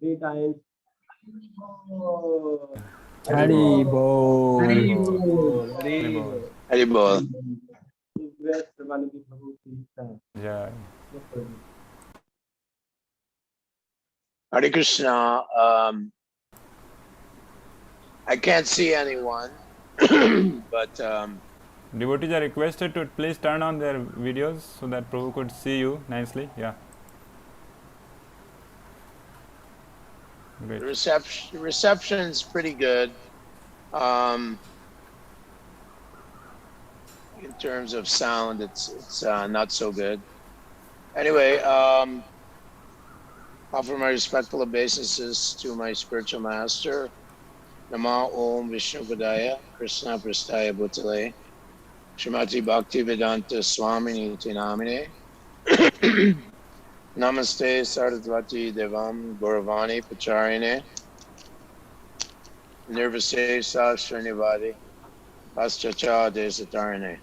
3 times. Oh, Hari Bol. Haribol. Request Kripanidhi Prabhu, please. Yeah. Hare Krishna. I can't see anyone, but Devotees are requested to please turn on their videos so that Prabhu could see you nicely. Yeah. Great. the reception's pretty good. In terms of sound, it's not so good. Anyway, offer my respectful obeisances to my spiritual master. Nama Om Vishnu Padaya Krishna Prastaya Bhutale Srimati Bhakti Vedanta Swamini Tinamine Namaste Sarasvati Devam Gauravani Pacharine Nirvase Sahasranivadi Paschacha Desatarine.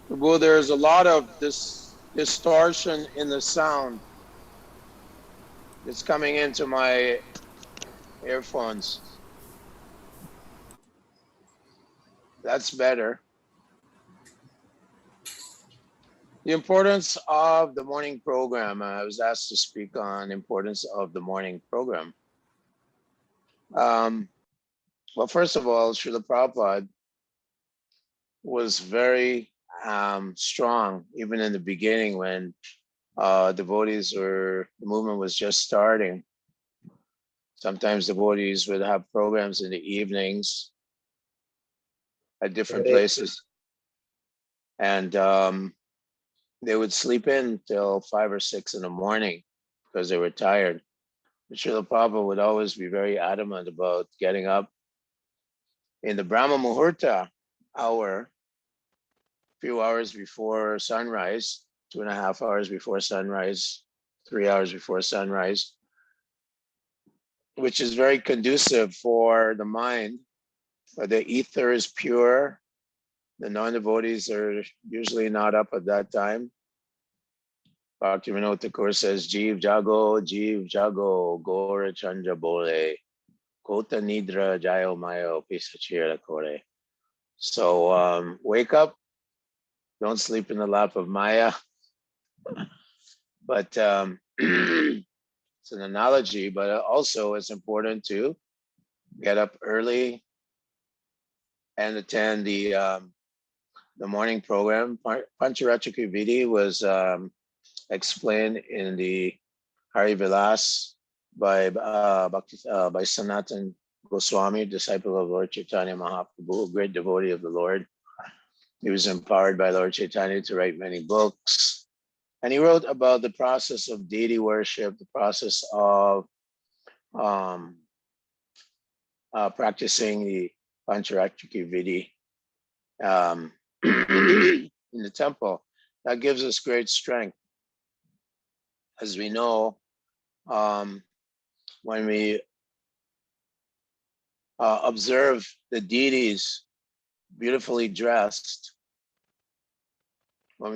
Well, there's a lot of this distortion in the sound. It's coming into my earphones. That's better. The importance of the morning program. I was asked to speak on importance of the morning program. Well, first of all, Srila Prabhupada was very strong, even in the beginning when the movement was just starting. Sometimes devotees would have programs in the evenings at different places. And they would sleep in till 5 or 6 in the morning because they were tired. But Srila Prabhupada would always be very adamant about getting up in the Brahma Muhurta hour, a few hours before sunrise, 2.5 hours before sunrise, 3 hours before sunrise, which is very conducive for the mind. The ether is pure. The non-devotees are usually not up at that time. Bhaktivinoda Thakur says, Jeev Jago, Gora Chandra Bole, Kota Nidra Jayo Mayo, Pisachira Kore. So wake up, don't sleep in the lap of Maya. But it's an analogy, but also it's important to get up early and attend the morning program. Pancharatrika Vidi was explained in the Hari Vilas by Sanatan Goswami, disciple of Lord Chaitanya Mahaprabhu, a great devotee of the Lord. He was empowered by Lord Chaitanya to write many books. And he wrote about the process of deity worship, the process of practicing the Pancharatrika Vidi in the temple. That gives us great strength. As we know, when we observe the deities beautifully dressed, in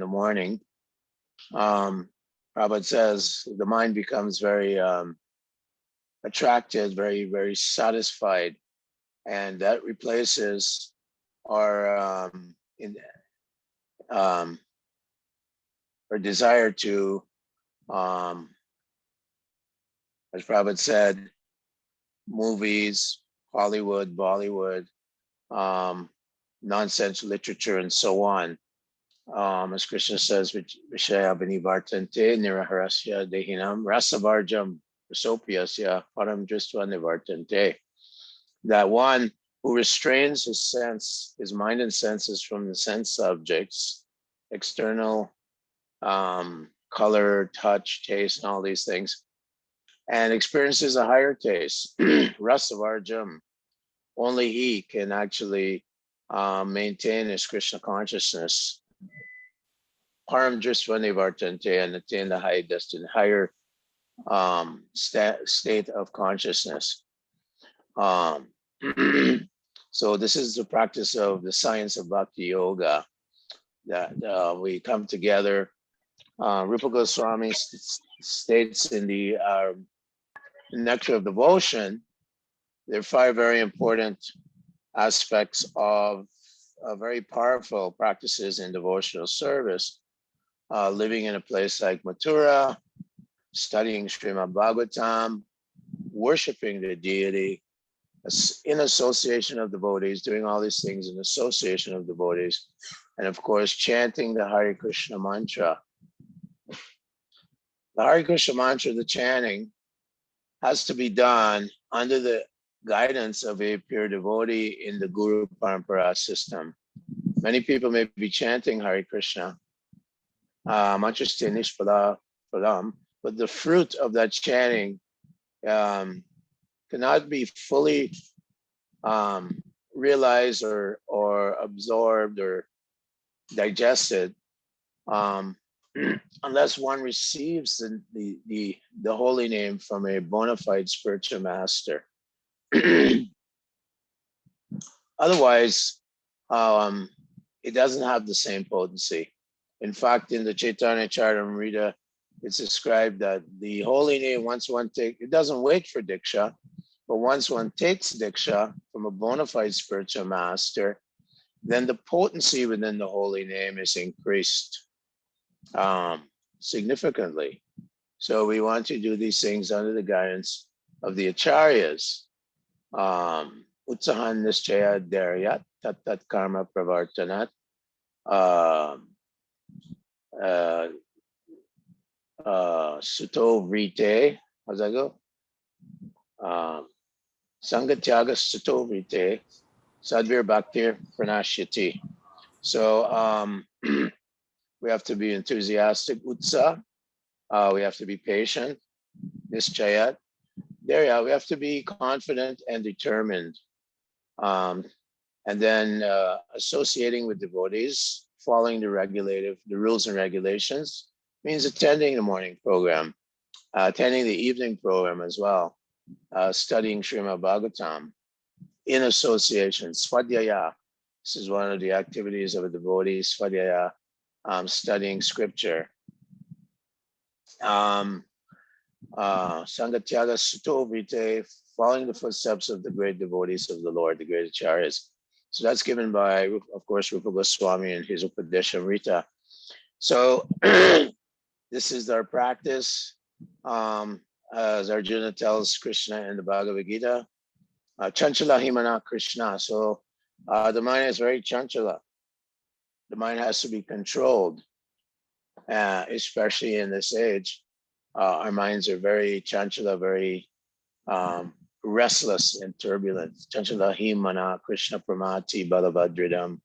the morning, Prabhupada says the mind becomes very attracted, very, very satisfied, and that replaces our desire to, as Prabhupada said, movies, Hollywood, Bollywood, nonsense literature, and so on. As Krishna says, Vishaya Vanivartante Niraharasya Dehinam Rasavarjam Rasopyasya Param Dristva Nivartante. That one who restrains his mind and senses from the sense subjects, external color, touch, taste, and all these things, and experiences a higher taste, Rasavarjam. Only he can actually maintain his Krishna consciousness, Param Dristvani Vartante, and attain the higher state of consciousness. So this is the practice of the science of Bhakti Yoga. that we come together. Rupa Goswami states in the Nectar of Devotion, there are 5 very important aspects of very powerful practices in devotional service. Living in a place like Mathura, studying Srimad Bhagavatam, worshiping the deity, in association of devotees, doing all these things in association of devotees, and of course, chanting the Hare Krishna mantra. The Hare Krishna mantra, the chanting, has to be done under the guidance of a pure devotee in the Guru Parampara system. Many people may be chanting Hare Krishna, mantraste nishpada pradam, but the fruit of that chanting cannot be fully realized or absorbed or digested unless one receives the holy name from a bona fide spiritual master. Otherwise, it doesn't have the same potency. In fact, in the Chaitanya Charitamrita, it's described that the holy name, once one takes, it doesn't wait for Diksha, but once one takes Diksha from a bona fide spiritual master, then the potency within the holy name is increased significantly. So we want to do these things under the guidance of the acharyas. Utsahan nischaya dharyat tat tat karma pravartanat. Suto vrite, how's that go? Sangatyaga suto vrite, sadvir bhaktir pranashyati. So we have to be enthusiastic, utsa. We have to be patient, nischayat. There, we have to be confident and determined. And then associating with devotees, following the rules and regulations, means attending the morning program, attending the evening program as well, studying Srimad Bhagavatam in association, svadhyaya. This is one of the activities of a devotee, svadhyaya, studying scripture. Sangatyaga suto vrite, following the footsteps of the great devotees of the Lord, the great acharyas. So that's given by, of course, Rupa Goswami and his Upadeshamrita. So this is our practice. As Arjuna tells Krishna in the Bhagavad Gita, Chanchala himana Krishna. So the mind is very chanchala. The mind has to be controlled, especially in this age. Our minds are very chanchala, very restless and turbulent. Chanchala himana Krishna pramati balavadridam.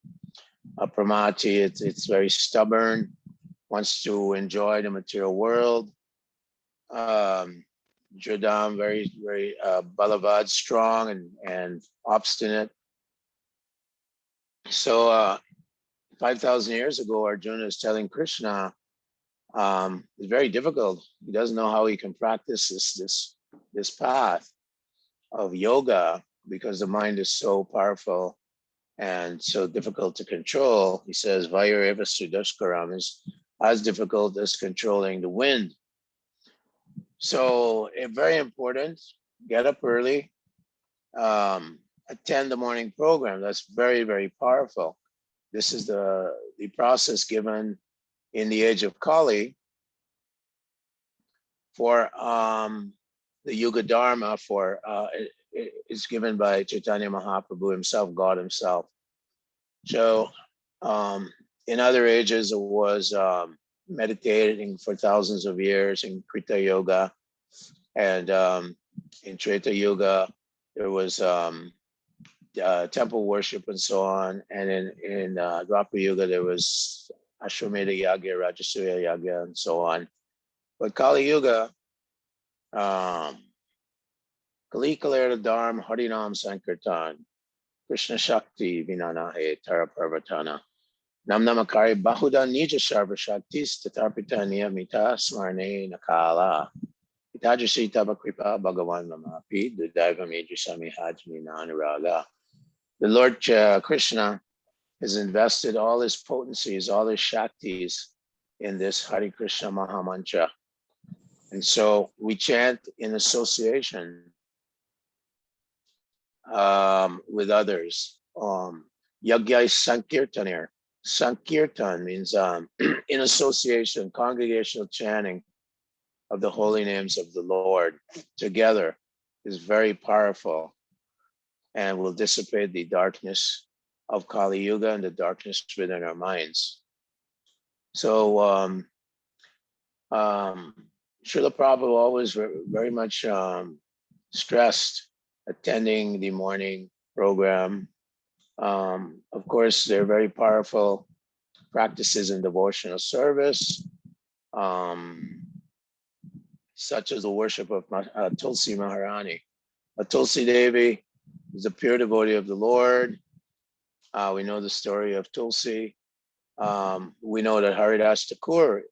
Pramati, it's very stubborn, wants to enjoy the material world. Dridam, very, very balavad, strong and obstinate. So 5,000 years ago, Arjuna is telling Krishna, it's very difficult. He doesn't know how he can practice this path of yoga because the mind is so powerful and so difficult to control. He says, Vayareva Sudashkaram is as difficult as controlling the wind. So very important, get up early, attend the morning program. That's very, very powerful. This is the process given in the age of Kali for the Yuga Dharma it's given by Chaitanya Mahaprabhu himself, God himself. So in other ages, it was meditating for thousands of years in Krita Yoga. And in Treta Yoga, there was temple worship and so on. And in Dwapara Yoga, there was Ashwamedha Yagya, Rajasuya Yagya, and so on. But Kali Yuga, Kali Kalera Dharma Harinam Sankirtan, Krishna Shakti Vinanahe Tara Parvatana, Nam Namakari Bahuda Nija Sharva Shaktis Tatarpita Niyamita Smarne Nakala, Itajasi Tabakripa Bhagavan Mamapi, Dudaiva Majusami Hajmi Nanuraga. The Lord Krishna has invested all his potencies, all his shaktis in this Hare Krishna Mahamantra. And so we chant in association with others. Yagya Sankirtanir. Sankirtan means in association, congregational chanting of the holy names of the Lord together is very powerful and will dissipate the darkness of Kali Yuga and the darkness within our minds. So Srila Prabhupada always very much stressed attending the morning program. Of course, they're very powerful practices in devotional service, such as the worship of Tulsi Maharani. Tulsi Devi is a pure devotee of the Lord. We know the story of Tulsi. We know that Haridas Thakur,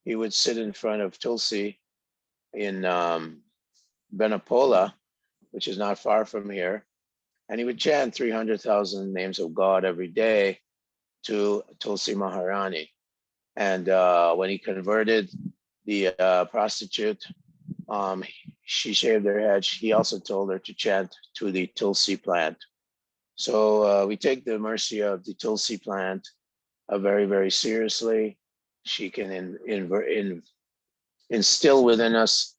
he would sit in front of Tulsi in Benapola, which is not far from here, and he would chant 300,000 names of God every day to Tulsi Maharani. And when he converted the prostitute, she shaved her head. He also told her to chant to the Tulsi plant. So we take the mercy of the Tulsi plant very, very seriously. She can instill within us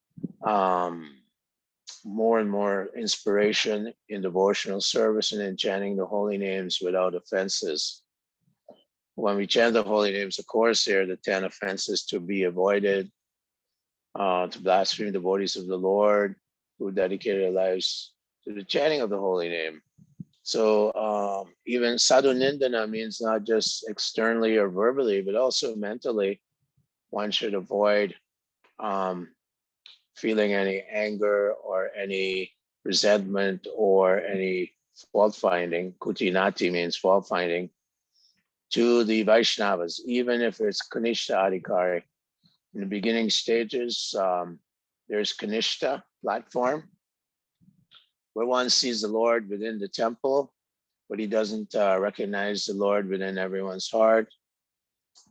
more and more inspiration in devotional service and in chanting the holy names without offenses. When we chant the holy names, of course, there are the 10 offenses to be avoided, to blaspheme the devotees of the Lord who dedicated their lives to the chanting of the holy name. So even sadhu nindana means not just externally or verbally, but also mentally. One should avoid feeling any anger or any resentment or any fault finding. Kutinati means fault finding to the Vaishnavas, even if it's Kanishta Adhikari. In the beginning stages, there's Kanishta platform, where one sees the Lord within the temple, but he doesn't recognize the Lord within everyone's heart.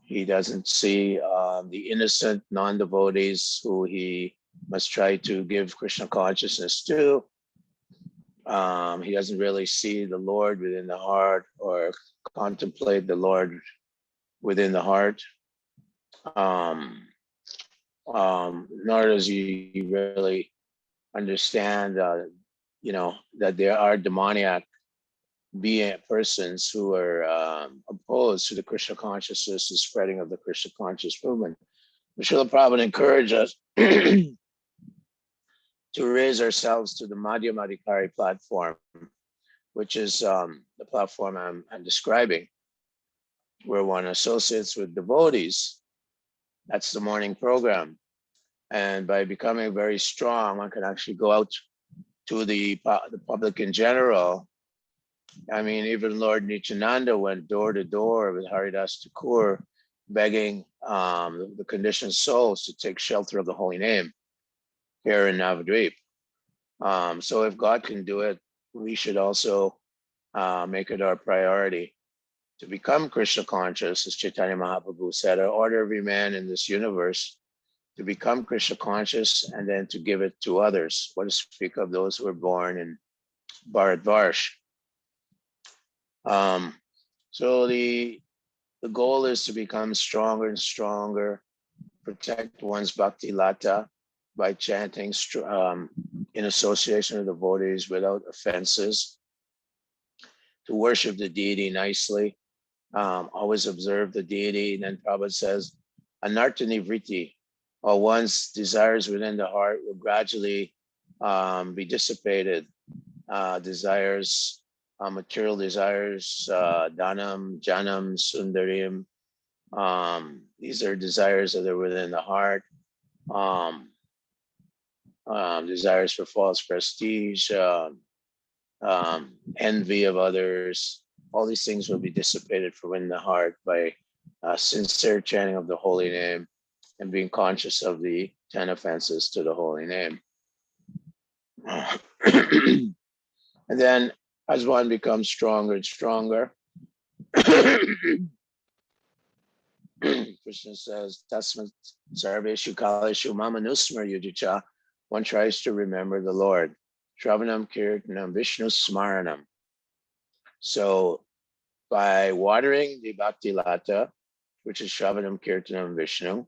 He doesn't see the innocent non-devotees who he must try to give Krishna consciousness to. He doesn't really see the Lord within the heart or contemplate the Lord within the heart. Nor does he really understand, that there are demoniac persons who are opposed to the Krishna consciousness, the spreading of the Krishna conscious movement. Srila Prabhupada encouraged us to raise ourselves to the Madhyamadikari platform, which is the platform I'm describing, where one associates with devotees. That's the morning program. And by becoming very strong, one can actually go out to the public in general. I mean, even Lord Nityananda went door to door with Haridas Thakur, begging the conditioned souls to take shelter of the holy name here in Navadvip. So if God can do it, we should also make it our priority to become Krishna conscious, as Chaitanya Mahaprabhu said, or order every man in this universe to become Krishna conscious and then to give it to others. What to speak of those who were born in Bharatvarsh. So the goal is to become stronger and stronger, protect one's bhakti lata by chanting in association with devotees without offenses, to worship the deity nicely, always observe the deity. And then Prabhupada says, anartani vritti, or one's desires within the heart will gradually be dissipated. Desires, material desires, dhanam, janam, sundarim. These are desires that are within the heart. Desires for false prestige, envy of others. All these things will be dissipated from within the heart by sincere chanting of the holy name and being conscious of the 10 offenses to the holy name. And then as one becomes stronger and stronger, Krishna says, Tasmat Sarveshu Kalashu Mama Nusmar Yujicha. One tries to remember the Lord. Shravanam Kirtanam Vishnu Smaranam. So by watering the Bhakti Lata, which is Shravanam Kirtanam Vishnu,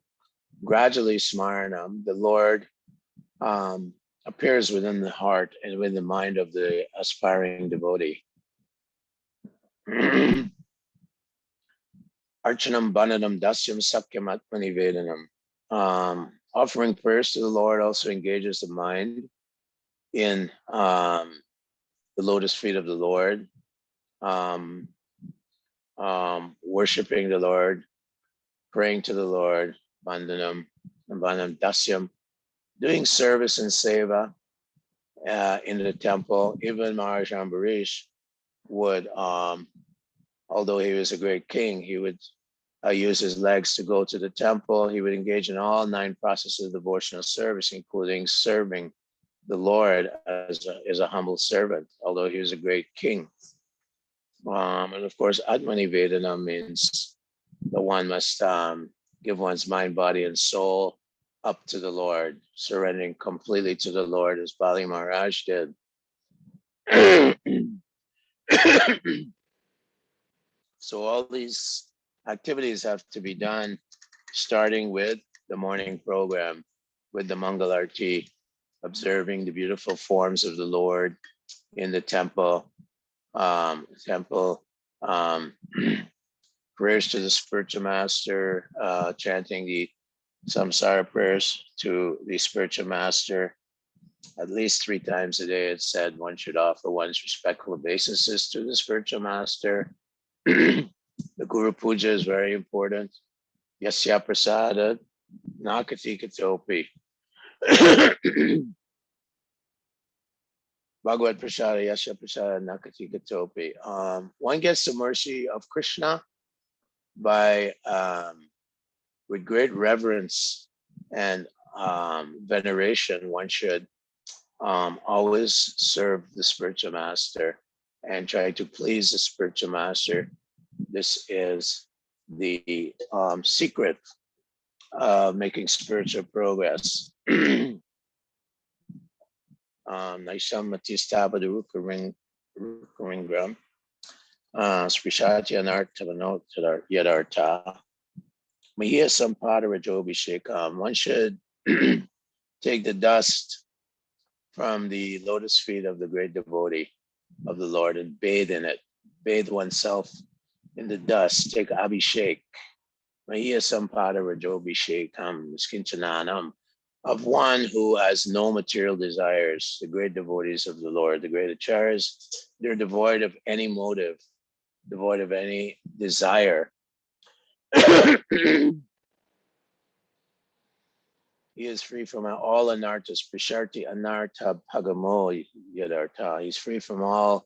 gradually Smaranam, the Lord appears within the heart and within the mind of the aspiring devotee. Archanam Bananam Dasyam Sakyam Atmani Vedanam. Offering prayers to the Lord also engages the mind in the lotus feet of the Lord, worshiping the Lord, praying to the Lord, Bandanam Dasyam, doing service and seva in the temple. Even Maharaj Ambarish would, although he was a great king, he would use his legs to go to the temple. He would engage in all 9 processes of devotional service, including serving the Lord as a humble servant, although he was a great king. And of course, Atmani Vedana means that one must give one's mind, body, and soul up to the Lord, surrendering completely to the Lord, as Bali Maharaj did. So all these activities have to be done starting with the morning program, with the Mangalarti, observing the beautiful forms of the Lord in the temple, prayers to the spiritual master, chanting the samsara prayers to the spiritual master. At least 3 times a day, it's said one should offer one's respectful obeisances to the spiritual master. The Guru Puja is very important. Yasya Prasada Nakati Katopi. Bhagavad Prasada Yasya Prasada Nakati Katopi. One gets the mercy of Krishna by with great reverence and veneration. One should always serve the spiritual master and try to please the spiritual master. This is the secret of making spiritual progress. Naisham Matistabadu Rukaringram Sprishati Anartavano Yadarta. Mahiya Sampada Rajobhishekam. One should take the dust from the lotus feet of the great devotee of the Lord and bathe in it. Bathe oneself in the dust. Take abhishek. Mahiya Sampada Rajobhishekam Skinchananam. Of one who has no material desires, the great devotees of the Lord, the great acharyas, they're devoid of any motive, devoid of any desire. He is free from all anarthas, prisharti anartha bhagamo yadartha. He's free from all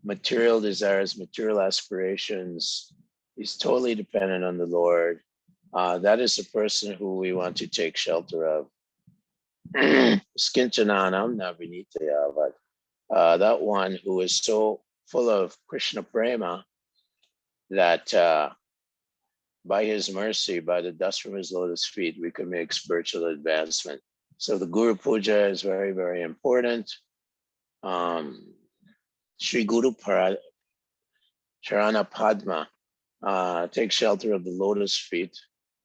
material desires, material aspirations. He's totally dependent on the Lord. That is the person who we want to take shelter of. Skinchananam navinitaya, but that one who is so full of Krishna prema that by his mercy, by the dust from his lotus feet, we can make spiritual advancement. So the Guru Puja is very, very important. Sri Guru Charana Padma, take shelter of the lotus feet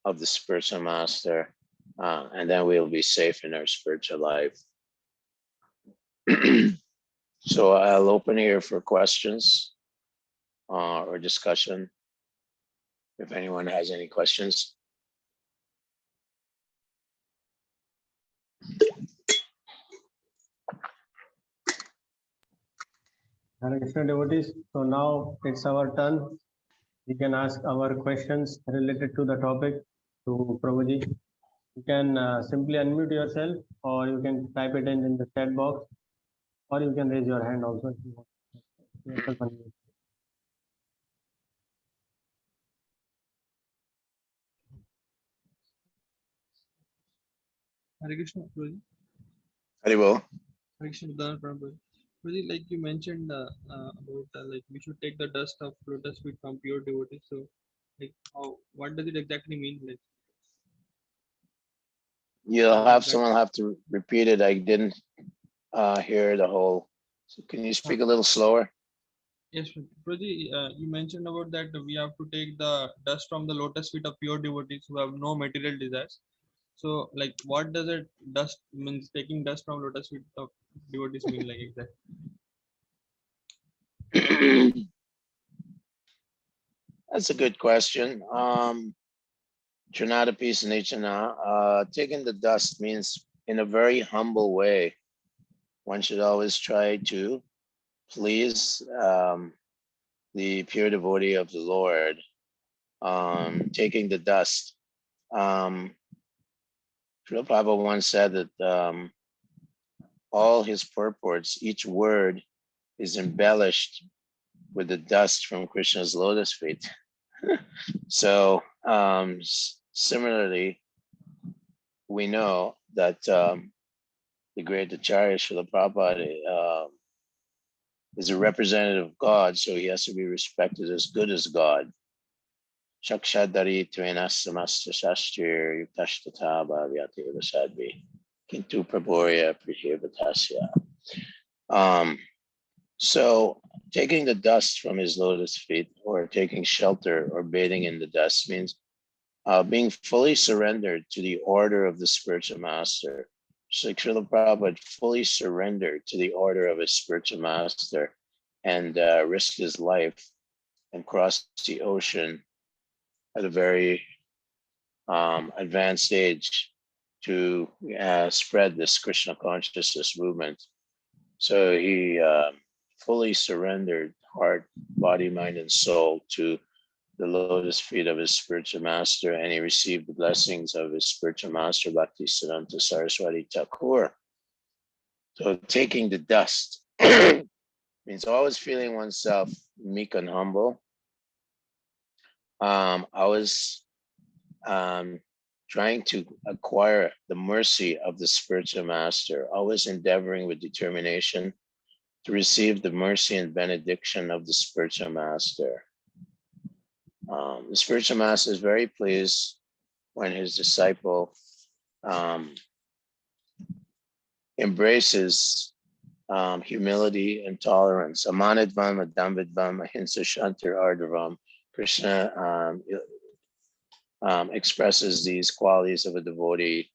of the spiritual master, and then we'll be safe in our spiritual life. So I'll open here for questions or discussion. If anyone has any questions. Hare Krishna devotees, so now it's our turn. We can ask our questions related to the topic to Prabhuji. You can simply unmute yourself, or you can type it in the chat box, or you can raise your hand also if you want. Yourself unmute. Hare Krishna, Prabhuji. Haribol. Hare Krishna, Prabhuji. Really, like you mentioned about like we should take the dust of lotus feet from pure devotees. So, like, how what does it exactly mean? Like, You'll what have exactly? someone have to repeat it. I didn't hear the whole. So can you speak a little slower? Yes, Prati, you mentioned about that we have to take the dust from the lotus feet of pure devotees who have no material desires. So, like, what does it dust means? Taking dust from lotus feet of devotees mean like exactly? That's a good question. Trinata Peace Nichana, taking the dust means in a very humble way. One should always try to please the pure devotee of the Lord. Taking the dust. Srila Prabhupada once said that all his purports, each word is embellished with the dust from Krishna's lotus feet. So similarly, we know that the great Acharya Srila Prabhupada is a representative of God, so he has to be respected as good as God. Shakshadari Tvena Samasta Shastir Yuktashtata Bhavyati Vasadvi Kintu Prabhoya Prihirvatasya. So taking the dust from his lotus feet or taking shelter or bathing in the dust means being fully surrendered to the order of the spiritual master. So Srila Prabhupada fully surrendered to the order of his spiritual master and risked his life and crossed the ocean at a very advanced age to spread this Krishna consciousness movement. So he fully surrendered heart, body, mind, and soul to the lotus feet of his spiritual master, and he received the blessings of his spiritual master, Bhakti Siddhanta Saraswati Thakur. So taking the dust means always feeling oneself meek and humble. Always trying to acquire the mercy of the spiritual master, always endeavoring with determination to receive the mercy and benediction of the spiritual master. The spiritual master is very pleased when his disciple embraces humility and tolerance. Amanadvam, Adambidvam, Ahimsa Shantir Ardavam. Krishna expresses these qualities of a devotee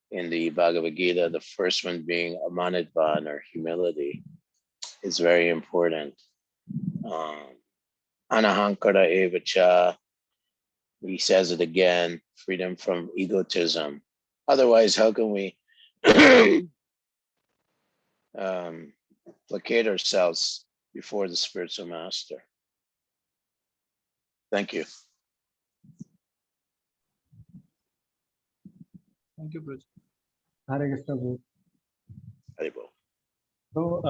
in the Bhagavad Gita. The first one being Amanadvan, or humility, is very important. Anahankara evacha, he says it again, freedom from egotism. Otherwise, how can we placate ourselves before the spiritual master? Thank you. Thank you, Prati. Hare Krishna Guru. Haribol. So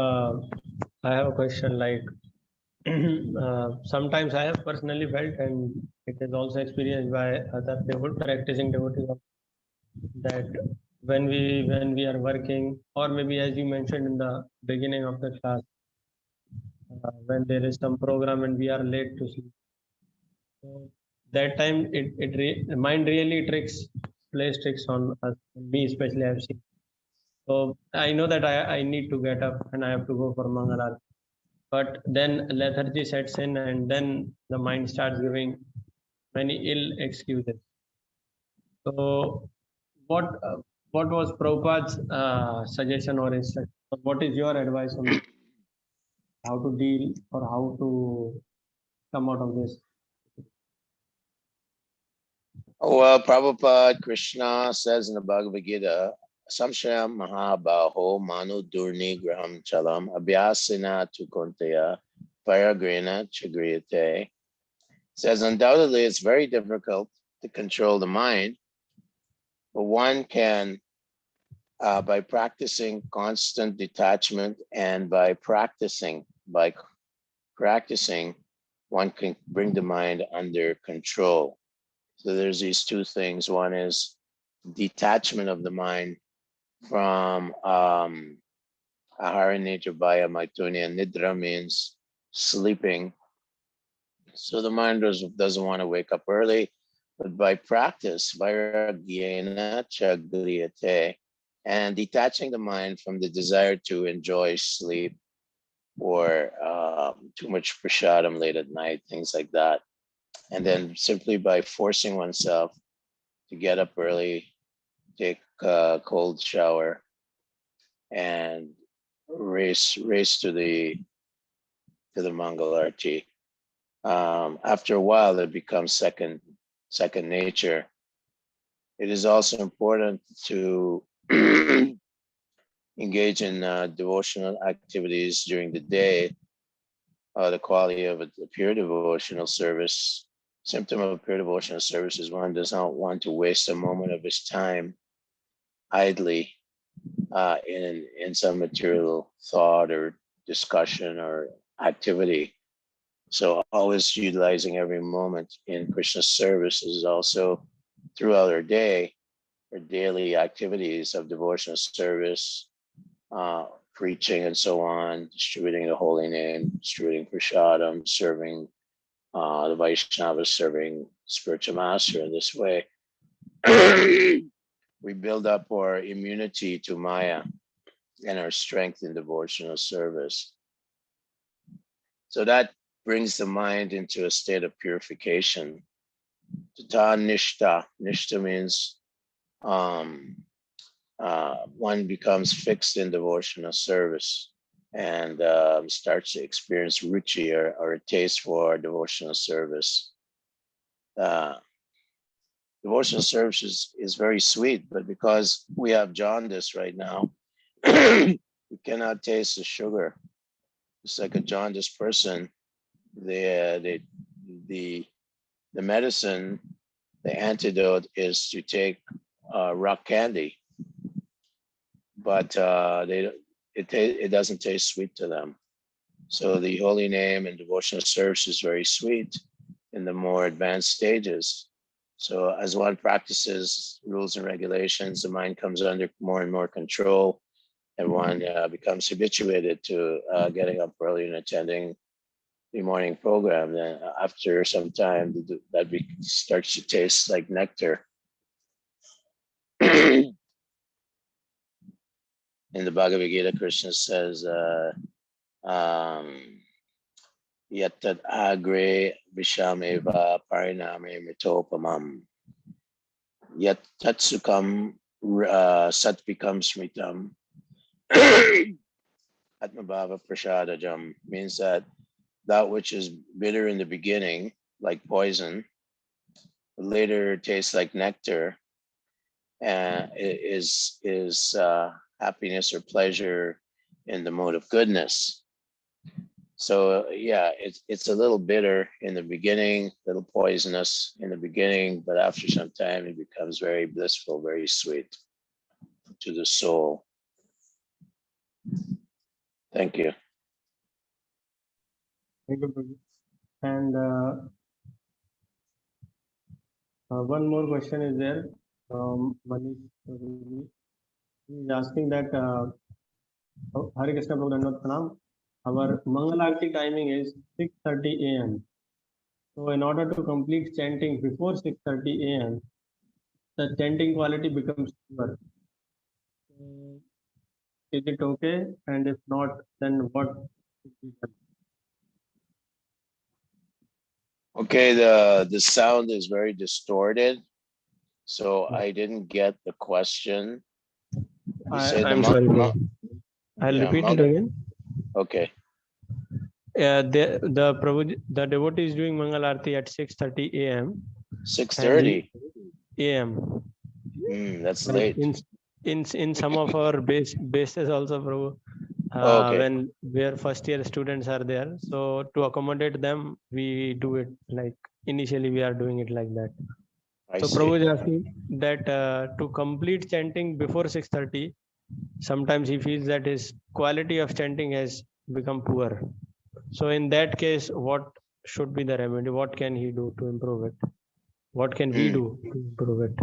I have a question like sometimes I have personally felt, and it is also experienced by other practicing devotees, that when we are working, or maybe as you mentioned in the beginning of the class, when there is some program and we are late to sleep, so that time the mind really plays tricks on us, me especially. I've seen. So I know that I need to get up and I have to go for Mangalar. But then lethargy sets in, and then the mind starts giving many ill excuses. So what was Prabhupada's suggestion or instruction? What is your advice on how to deal or how to come out of this? Well, Prabhupada Krishna says in the Bhagavad Gita, Samshayam Mahabaho Manu Durni Graham Chalam Abhyasina Tukunteya Paragrina Chagriyate. Says undoubtedly it's very difficult to control the mind, but one can, by practicing constant detachment and by practicing, one can bring the mind under control. So there's these two things. One is detachment of the mind from Ahara Nitra Bhaya Maituni, and Nidra means sleeping. So the mind doesn't want to wake up early, but by practice, vairagyena chagriyate, and detaching the mind from the desire to enjoy sleep or too much prasadam late at night, things like that. And then simply by forcing oneself to get up early, take a cold shower, and race to the Mangalarti. After a while, it becomes second nature. It is also important to engage in devotional activities during the day. The quality of a pure devotional service. Symptom of a pure devotional service is one does not want to waste a moment of his time idly in some material thought or discussion or activity. So always utilizing every moment in Krishna's service is also throughout our day, our daily activities of devotional service, preaching and so on, distributing the holy name, distributing prasadam, serving the Vaishnavas, serving spiritual master in this way. We build up our immunity to Maya and our strength in devotional service. So that brings the mind into a state of purification. Tata Nishta. Nishta means one becomes fixed in devotional service and starts to experience ruchi or a taste for devotional service. Devotional service is very sweet, but because we have jaundice right now, we cannot taste the sugar. It's like a jaundiced person. The medicine, the antidote is to take rock candy, but it doesn't taste sweet to them. So the holy name and devotional service is very sweet in the more advanced stages. So as one practices rules and regulations, the mind comes under more and more control, and one becomes habituated to getting up early and attending the morning program. Then after some time, that starts to taste like nectar. In the Bhagavad Gita, Krishna says, Yattat agre vishameva pariname mitopamam. Yattat sukam sat becomes smritam. Atmabhava prasadajam means that which is bitter in the beginning, like poison, later tastes like nectar, and is happiness or pleasure in the mode of goodness. So yeah, it's a little bitter in the beginning, a little poisonous in the beginning, but after some time it becomes very blissful, very sweet to the soul. Thank you. Thank you, Prabhu. And one more question is there from Manish. He is asking that Hare Krishna Prabhu Dandavat Pranam. Our Mangal Aarti timing is 6:30 a.m. So in order to complete chanting before 6:30 a.m., the chanting quality becomes poor. Is it okay? And if not, then what should be done? Okay, the sound is very distorted, so I didn't get the question. You said I'm sorry, Prabhu. I'll yeah, repeat it again. Okay. The Prabhu, the devotee is doing Mangal Aarti at 6:30 a.m. 6:30 a.m. That's late. In some of our bases also, Prabhu, Okay. when where first year students are there, so to accommodate them, we do it like initially we are doing it like that. I So see. Prabhu is asking that to complete chanting before 6:30, sometimes he feels that his quality of chanting has become poor. So in that case, what should be the remedy? What can he do to improve it? What can we do to improve it?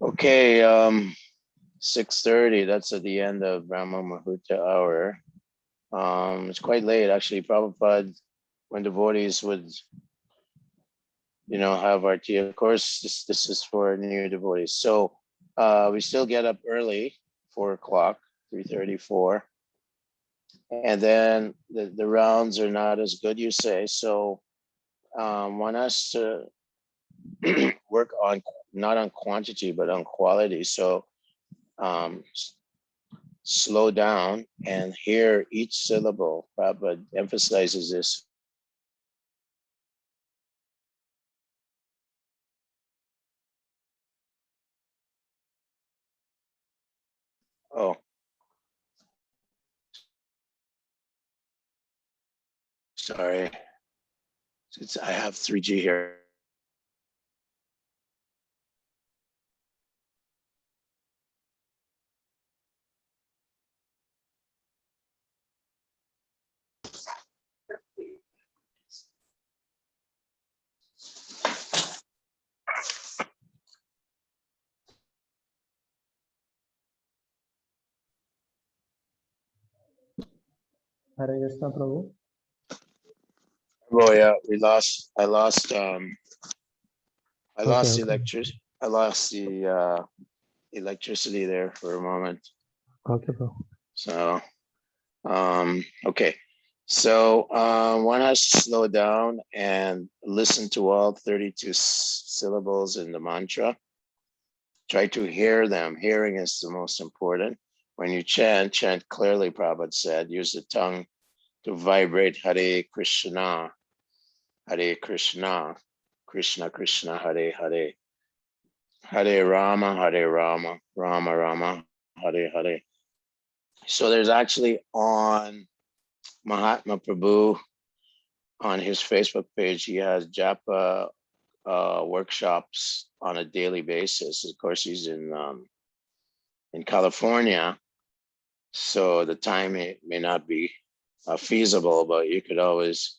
Okay. 6:30, that's at the end of Brahma Muhurta hour. It's quite late, actually. Prabhupada, when devotees would, have our tea, of course, this is for new devotees. So we still get up early, 4 o'clock, 3:34. And then the rounds are not as good, you say. So want us to work on, not on quantity, but on quality. So slow down and hear each syllable. Prabhupada emphasizes this. Oh. Sorry. I have 3G here. Hare Krishna, Prabhu. Oh yeah, I lost Okay. electricity. I lost the electricity there for a moment. Okay, Prabhu. So okay. So one has to slow down and listen to all 32 syllables in the mantra. Try to hear them. Hearing is the most important. When you chant clearly, Prabhupada said. Use the tongue to vibrate Hare Krishna, Hare Krishna, Krishna Krishna, Hare Hare, Hare Rama, Hare Rama, Rama Rama, Hare Hare. So there's actually on Mahatma Prabhu, on his Facebook page, he has japa workshops on a daily basis. Of course, he's in California, so the time may not be feasible, but you could always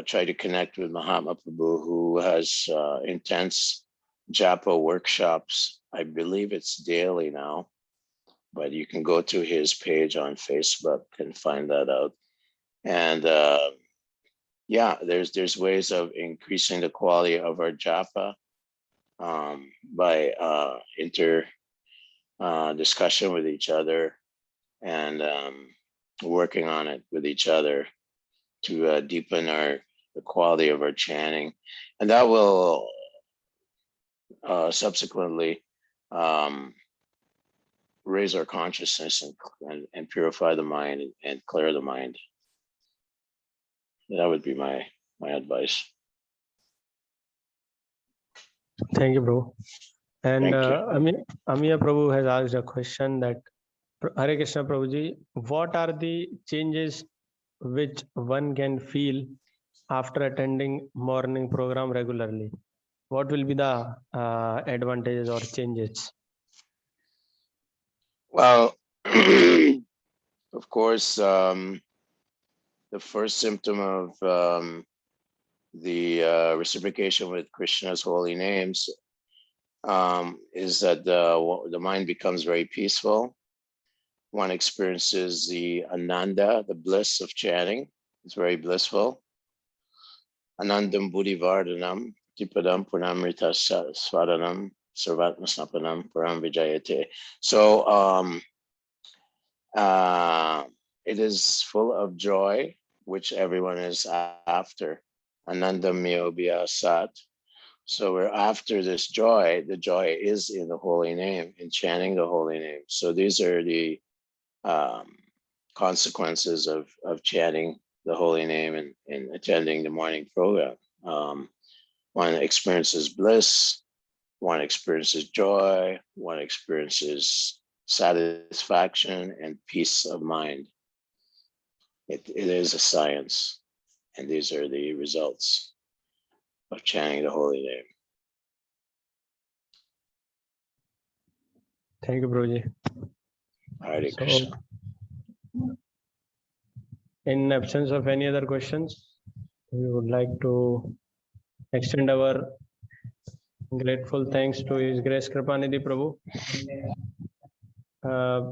try to connect with Mahatma Prabhu, who has intense japa workshops. I believe it's daily now, but you can go to his page on Facebook and find that out. And yeah, there's ways of increasing the quality of our japa by discussion with each other and working on it with each other to deepen the quality of our chanting, and that will subsequently raise our consciousness and purify the mind and clear the mind. That would be my advice. Thank you, Prabhu. And Thank you. Amiya Prabhu has asked a question that, Hare Krishna Prabhuji, what are the changes which one can feel after attending morning program regularly? What will be the advantages or changes? Well, of course, the first symptom of the reciprocation with Krishna's holy names is that the mind becomes very peaceful. One experiences the ananda, the bliss of chanting. It's very blissful. Anandam buddhivardhanam, tipadam punamrita swadanam, sarvatmasnapanam param vijayate. So it is full of joy, which everyone is after. Anandam miyobhya sat. So we're after this joy. The joy is in the holy name, in chanting the holy name. So these are the consequences of chanting the holy name and attending the morning program. One experiences bliss, one experiences joy, one experiences satisfaction and peace of mind. It is a science, and these are the results of chanting the holy name. Thank you, Prabhuji. Hare Krishna. In absence of any other questions, we would like to extend our grateful thanks to His Grace Kripanidhi Prabhu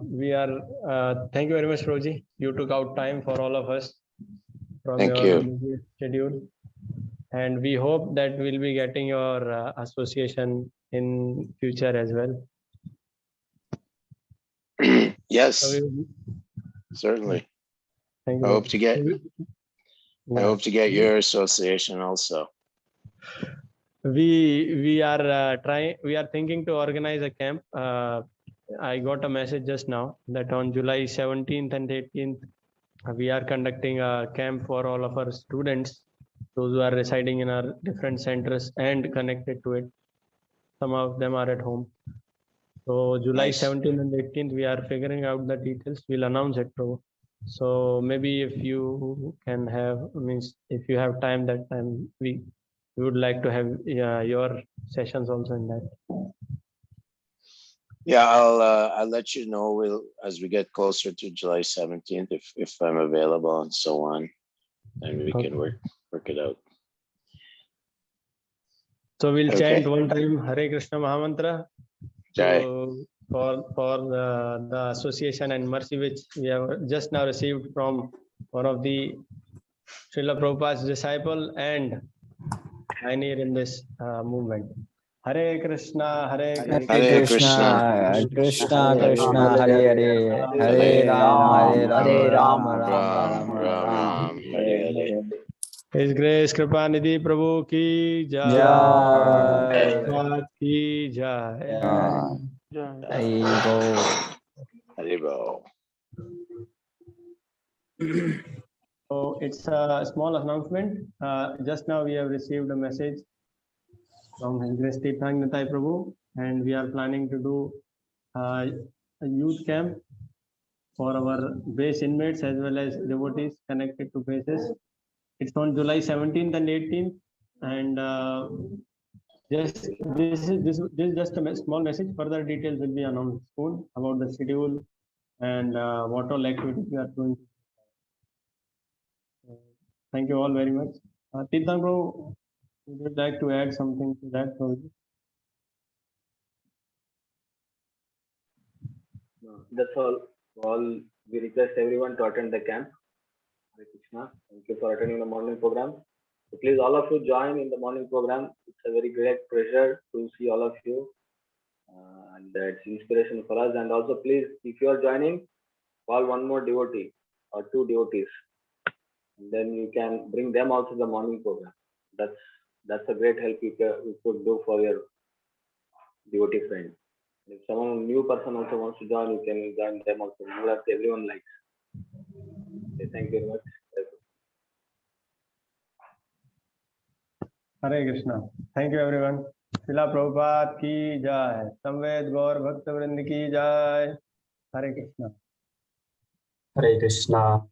we are, thank you very much, Prabhuji. You took out time for all of us from Thank your you. busy schedule. And we hope that we'll be getting your association in future as well. Yes, So certainly. thank you. I hope to get. I Yeah. hope to get your association also. We are thinking to organize a camp. I got a message just now that on July 17th and 18th we are conducting a camp for all of our students, those who are residing in our different centers and connected to it. Some of them are at home. So July Nice. 17th and 18th we are figuring out the details. We'll announce it, Prabhu. So maybe if you can have, means if you have time, that time we would like to have your sessions also in that. Yeah, I'll let you know as we get closer to July 17th if I'm available and so on, and we can work it out. So we'll Okay. chant one time Hare Krishna Mahamantra. Jai. So for the association and mercy which we have just now received from one of the Srila Prabhupada's disciple and pioneer in this movement. Hare Krishna, Hare Krishna, Hare Krishna, Krishna Krishna Hare Hare Hare Ram Ram Ram, Hare Hare. His Grace Kripanidhi Prabhu ki jai, Jai. Prabhupada ki jai. Haribo. So it's a small announcement. Just now we have received a message from His Grace Kripanidhi Prabhu, and we are planning to do a youth camp for our base inmates as well as devotees connected to bases. It's on July 17th and 18th, and this is just a small message. Further details will be announced soon about the schedule and what all activities we are doing. Thank you all very much. Tirthan bro, would you like to add something to that? No, that's all. We request everyone to attend the camp. Hare Krishna. Thank you for attending the morning program. So please, all of you join in the morning program. It's a very great pleasure to see all of you, and it's inspiration for us. And also, please, if you are joining, call one more devotee or two devotees, and then you can bring them also to the morning program. That's a great help you could do for your devotee friend. If someone new person also wants to join, you can join them also. Everyone likes. Okay, thank you very much. Hare Krishna. Thank you everyone. Srila Prabhupada ki jai. Samved Gaur Bhakta Vrind ki jai. Hare Krishna. Hare Krishna.